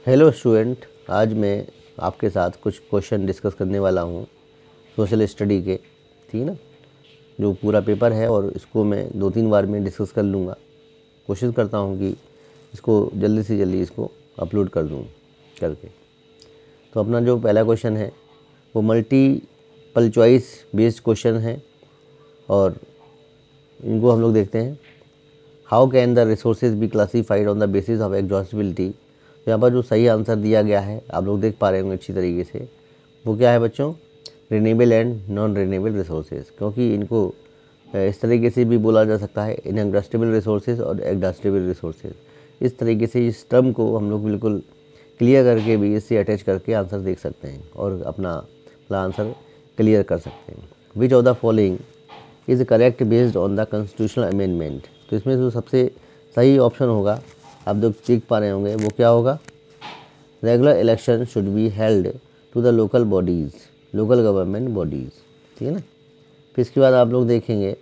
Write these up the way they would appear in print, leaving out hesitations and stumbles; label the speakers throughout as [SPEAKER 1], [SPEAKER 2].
[SPEAKER 1] Hello student, आज मैं आपके साथ कुछ क्वेश्चन डिस्कस करने वाला हूँ सोशल स्टडी के। ठीक है ना। जो पूरा पेपर है और इसको मैं 2-3 बार में डिस्कस कर लूँगा। कोशिश करता हूँ कि इसको जल्दी से जल्दी इसको अपलोड कर दूँ करके। तो अपना जो पहला क्वेश्चन है वो मल्टीपल चॉइस बेस्ड क्वेश्चन है और इनको हम लोग देखते हैं। How can the resources B classified on the basis of exhaustibility. तो यहाँ पर जो सही आंसर दिया गया है आप लोग देख पा रहे होंगे अच्छी तरीके से, वो क्या है बच्चों? Renewable and non renewable resources. क्योंकि इनको इस तरीके से भी बोला जा सकता है, इनएग्जॉस्टिबल रिसोर्सेज और एग्जॉस्टिबल रिसोर्सेज। इस तरीके से इस टर्म को हम लोग बिल्कुल क्लियर करके भी इससे अटैच करके आंसर देख सकते हैं और अपना आंसर क्लियर कर सकते हैं। विच of the following is correct based on the constitutional amendment. तो इसमें जो सबसे सही ऑप्शन होगा आप लोग देख पा रहे होंगे वो क्या होगा? Regular election should be held to the local bodies, local government bodies. ठीक है ना। फिर इसके बाद आप लोग देखेंगे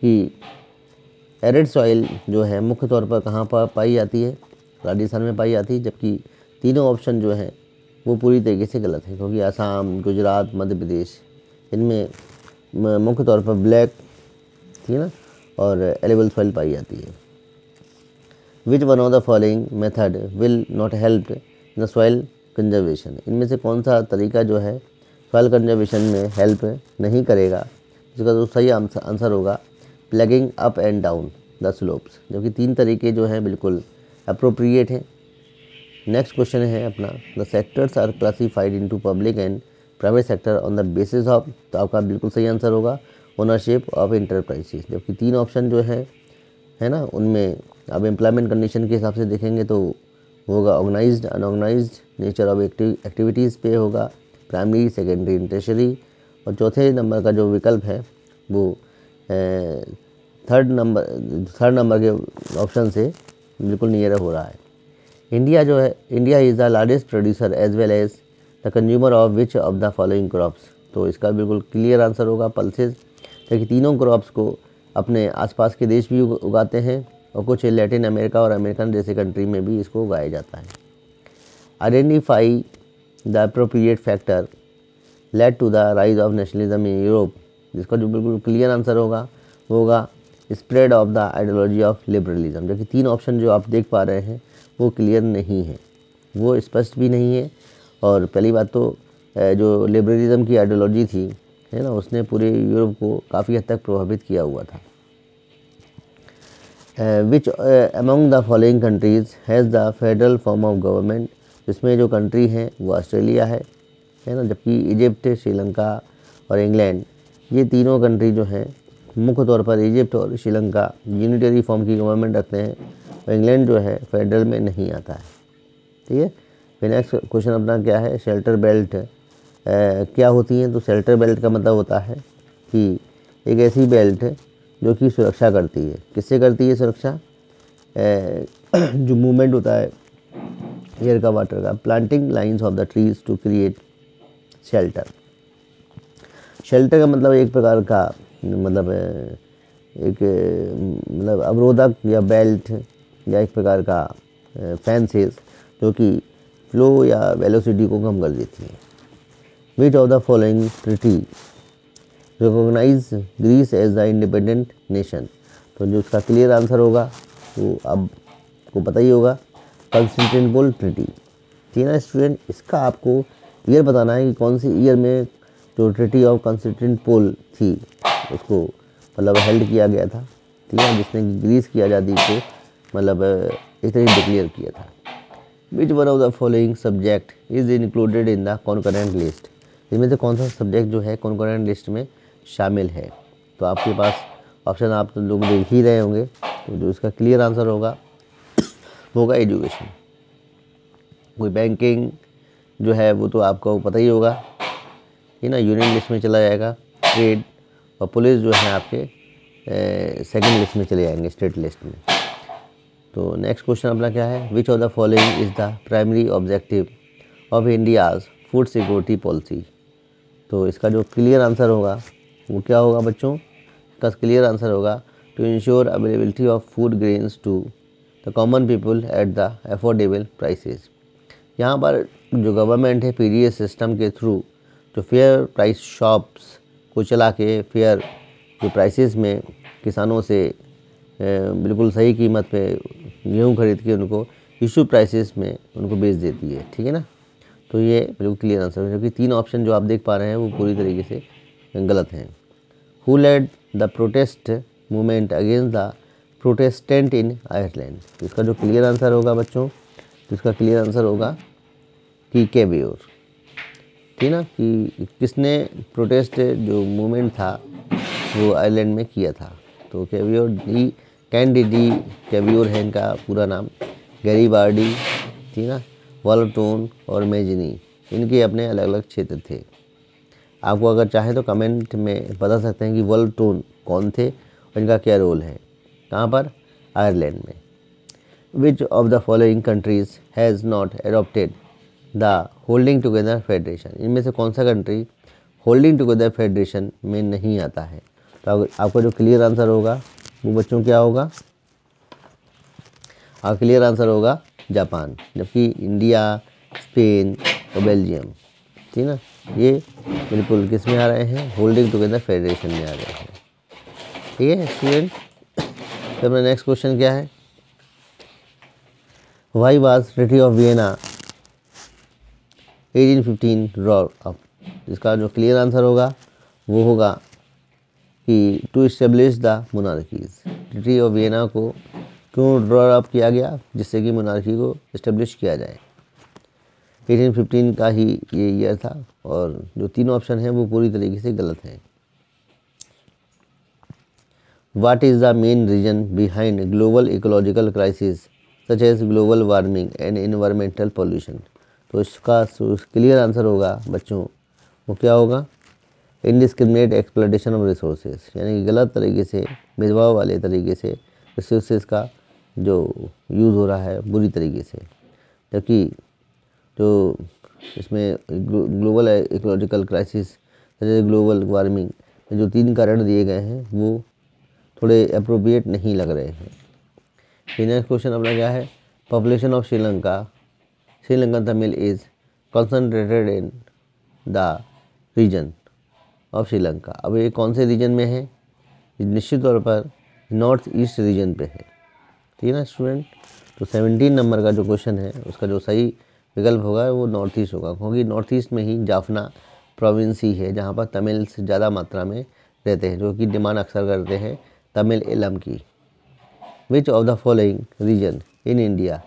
[SPEAKER 1] कि एरिड सॉइल जो है मुख्य तौर पर कहाँ पर पाई जाती है? राजस्थान में पाई जाती है। जबकि तीनों ऑप्शन जो हैं वो पूरी तरीके से गलत है, क्योंकि असम, गुजरात, मध्य प्रदेश इनमें मुख्य तौर पर ब्लैक, ठीक है ना, और एलिबल सॉइल पाई जाती है। Which one of the following method will not help in the soil conservation. इनमें से कौन सा तरीका जो है सॉइल कंजर्वेशन में हेल्प नहीं करेगा? इसका जो सही आंसर होगा plugging up and down the slopes. जबकि 3 तरीके जो हैं बिल्कुल अप्रोप्रिएट हैं। नेक्स्ट क्वेश्चन है अपना, the sectors are classified into public and private sector on the basis of. तो आपका बिल्कुल सही आंसर होगा ओनरशिप ऑफ इंटरप्राइजेस। जबकि 3 ऑप्शन जो है ना, उनमें अब एम्प्लॉयमेंट कंडीशन के हिसाब से देखेंगे तो होगा organised, unorganised, nature of activities पे होगा, प्राइमरी, सेकेंडरी एंड टर्शियरी। और चौथे नंबर का जो विकल्प है वो थर्ड नंबर के ऑप्शन से बिल्कुल नियर हो रहा है। इंडिया जो है, India is the largest producer as well as the consumer of which of the following crops. तो इसका बिल्कुल क्लियर आंसर होगा पल्सेस। क्योंकि तीनों क्रॉप्स को अपने आसपास के देश भी उगाते हैं और कुछ लैटिन अमेरिका और अमेरिकन जैसे कंट्री में भी इसको उगाया जाता है। Identify the appropriate factor led to the rise of nationalism in Europe. जिसका जो बिल्कुल क्लियर आंसर होगा वो होगा spread of the ideology of liberalism. जबकि 3 ऑप्शन जो आप देख पा रहे हैं वो क्लियर नहीं है, वो स्पष्ट भी नहीं है। और पहली बात तो जो लिबरलिज्म की आइडियोलॉजी थी, है ना, उसने पूरे यूरोप को काफ़ी हद तक प्रभावित किया हुआ था। Which among the following countries has the federal form of government. इसमें जो कंट्री है वो ऑस्ट्रेलिया है ना। जबकि इजिप्ट, श्रीलंका और इंग्लैंड, ये तीनों कंट्री जो हैं मुख्य तौर पर इजिप्ट और श्रीलंका यूनिटरी फॉर्म की गवर्नमेंट रखते हैं और इंग्लैंड जो है फेडरल में नहीं आता है। ठीक है। फिर नेक्स्ट क्वेश्चन अपना क्या है? शेल्टर बेल्ट क्या होती हैं? तो शेल्टर बेल्ट का मतलब होता है कि एक ऐसी बेल्ट जो कि सुरक्षा करती है। किससे करती है सुरक्षा? जो मूवमेंट होता है एयर का, वाटर का। Planting lines of the trees to create shelter. Shelter का मतलब एक प्रकार का मतलब अवरोधक या बेल्ट या एक प्रकार का फेंसेस जो कि फ्लो या वेलोसिटी को कम कर देती है। Which of the following treaty recognise Greece as the independent nation. तो जो उसका क्लियर आंसर होगा वो आपको पता ही होगा, कॉन्स्टेंटिनोपल ट्रीटी। ठीक है ना स्टूडेंट। इसका आपको ईयर बताना है कि कौन सी ईयर में जो ट्रीटी ऑफ कॉन्स्टेंटिनोपल थी उसको मतलब हेल्ड किया गया था। ठीक है, जिसने ग्रीस की आज़ादी को मतलब एक तरीके डिक्लेयर किया था। Which one of the following subject is included in the concurrent list. इसमें से कौन सा सब्जेक्ट जो है कॉन्करेंट लिस्ट में शामिल है? तो आपके पास ऑप्शन आप तो लोग देख ही रहे होंगे। तो जो इसका क्लियर आंसर होगा वो होगा एजुकेशन। कोई बैंकिंग जो है वो तो आपको पता ही होगा, ये ना यूनियन लिस्ट में चला जाएगा। ट्रेड और पुलिस जो है आपके सेकंड लिस्ट में चले जाएंगे, स्टेट लिस्ट में। तो नेक्स्ट क्वेश्चन अपना क्या है? Which of the following is the primary objective of India's food security policy. तो इसका जो क्लियर आंसर होगा वो क्या होगा बच्चों? इसका क्लियर आंसर होगा to ensure availability of food grains to the common people at the affordable prices. यहाँ पर जो गवर्नमेंट है पीडीएस सिस्टम के थ्रू जो फेयर प्राइस शॉप्स को चला के फेयर जो प्राइसेस में किसानों से बिल्कुल सही कीमत पे गेहूँ खरीद के उनको इशू प्राइसेस में उनको बेच देती है, ठीक है ना। तो ये बिल्कुल क्लियर आंसर है, क्योंकि 3 ऑप्शन जो आप देख पा रहे हैं वो पूरी तरीके से गलत हैं। Who led the protest movement against the protestant in Ireland, तो इसका जो क्लियर आंसर होगा बच्चों, तो इसका क्लियर आंसर होगा कि कैवियोर, ठीक ना, कि किसने प्रोटेस्ट जो मूवमेंट था वो आयरलैंड में किया था। तो कैवियोर डी कैंडिडी कैवियोर है इनका पूरा नाम, गैरीबार्डी, ठीक ना, वॉलटोन और मेजनी, इनके अपने अलग अलग क्षेत्र थे। आपको अगर चाहे तो कमेंट में बता सकते हैं कि वॉलटोन कौन थे और इनका क्या रोल है, कहाँ पर, आयरलैंड में। विच of the following countries has not adopted the holding together federation, इनमें से कौन सा कंट्री होल्डिंग टुगेदर फेडरेशन में नहीं आता है। तो आपका जो क्लियर आंसर होगा वो बच्चों क्या होगा, आपका क्लियर आंसर होगा जापान, जबकि इंडिया, स्पेन और बेल्जियम, ठीक ना, ये बिल्कुल किस में आ रहे हैं, होल्डिंग टुगेदर फेडरेशन में आ रहे हैं, ठीक है स्टूडेंट। तो अपना नेक्स्ट क्वेश्चन क्या है, why was treaty of Vienna 1815 draw up, इसका जो क्लियर आंसर होगा वो होगा कि to establish the monarchies, treaty of Vienna को क्यों ड्रॉ अप किया गया, जिससे कि मोनार्की को इस्टेब्लिश किया जाए। 1815 का ही ये ईयर था, और जो 3 ऑप्शन हैं वो पूरी तरीके से गलत हैं। What is the main reason behind global ecological crisis such as global warming and environmental pollution, तो इसका क्लियर आंसर होगा बच्चों वो क्या होगा, इनडिस्क्रिमिनेट एक्सप्लॉयटेशन ऑफ रिसोर्सेज, यानी कि गलत तरीके से, भेदभाव वाले तरीके से रिसोर्सेज का जो यूज़ हो रहा है बुरी तरीके से। जबकि जो इसमें global ecological crisis, global warming में जो 3 कारण दिए गए हैं वो थोड़े अप्रोप्रिएट नहीं लग रहे हैं। फिर नेक्स्ट क्वेश्चन अपना क्या है, population of Sri Lankan Tamil is concentrated in the region of Sri Lanka, अब ये कौन से रीजन में है, निश्चित तौर पर नॉर्थ ईस्ट रीजन पे है, ठीक है ना स्टूडेंट। तो 17 नंबर का जो क्वेश्चन है उसका जो सही विकल्प होगा वो नॉर्थ ईस्ट होगा, क्योंकि नॉर्थ ईस्ट में ही जाफना प्रोविंस ही है जहाँ पर तमिल से ज़्यादा मात्रा में रहते हैं, जो कि डिमांड अक्सर करते हैं तमिल इलम की। Which of the following region in India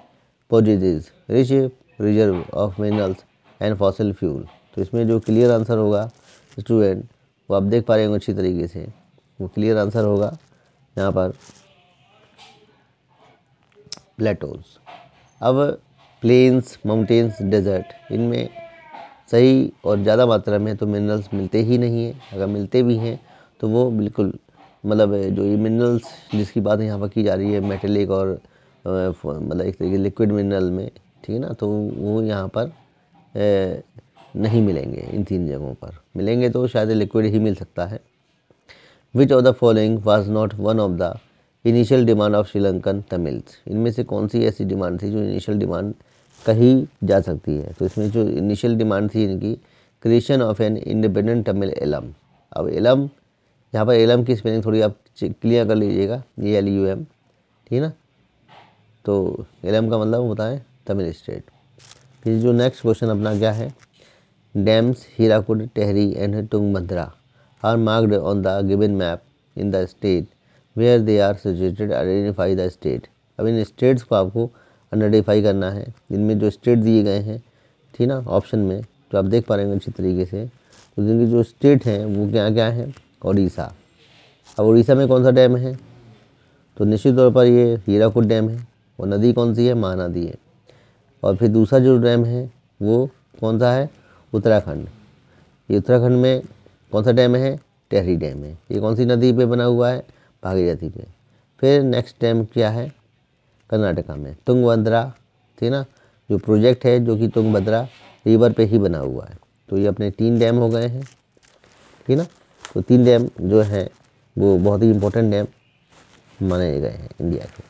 [SPEAKER 1] possesses rich reserve of minerals and fossil fuel, तो इसमें जो क्लियर आंसर होगा स्टूडेंट वो आप देख पा रहे होंगे अच्छी तरीके से, वो क्लियर आंसर होगा यहाँ पर प्लेटोज। अब प्लेन्स, माउंटेन्स, डेजर्ट, इनमें सही और ज़्यादा मात्रा में तो मिनरल्स मिलते ही नहीं हैं, अगर मिलते भी हैं तो वो बिल्कुल मतलब जो ये मिनरल्स जिसकी बात यहाँ पर की जा रही है मेटेलिक और मतलब एक तरीके लिक्विड मिनरल में, ठीक है ना, तो वो यहाँ पर नहीं मिलेंगे, इन 3 जगहों पर मिलेंगे तो शायद लिक्विड ही मिल सकता है। Which of the following was not one of the initial demand of Sri Lankan Tamils, इनमें से कौन सी ऐसी डिमांड थी जो इनिशियल डिमांड कही जा सकती है। तो इसमें जो इनिशियल डिमांड थी इनकी, creation of an independent Tamil Eelam. अब एलम, यहाँ पर एलम की स्पेलिंग थोड़ी आप क्लियर कर लीजिएगा, ALUM, ठीक है ना। तो एलम का मतलब होता है तमिल स्टेट। फिर जो नेक्स्ट क्वेश्चन अपना क्या है, dams Hirakud, Tehri and Tungabhadra are marked on the given map in the state where they are situated, identify the state. अब इन स्टेट्स को आपको आइडेंटिफाई करना है, इनमें जो स्टेट दिए गए हैं, ठीक ना, ऑप्शन में तो आप देख पा रहे हैं अच्छी तरीके से, तो जिनकी जो स्टेट हैं वो क्या क्या हैं, उड़ीसा। अब उड़ीसा में कौन सा डैम है, तो निश्चित तौर पर ये हीराकुड डैम है, और नदी कौन सी है, महानदी है। और फिर दूसरा जो डैम है वो कौन सा है, उत्तराखंड। ये उत्तराखंड में कौन सा डैम है, टेहरी डैम है। ये कौन सी नदी पे बना हुआ है, भागीरथी पे। फिर नेक्स्ट डैम क्या है, कर्नाटका में तुंगभद्रा, ठीक ना, जो प्रोजेक्ट है जो कि तुंगभद्रा रिवर पे ही बना हुआ है। तो ये अपने 3 डैम हो गए हैं, ठीक ना। तो 3 डैम जो हैं वो बहुत ही इम्पोर्टेंट डैम माने गए हैं इंडिया के।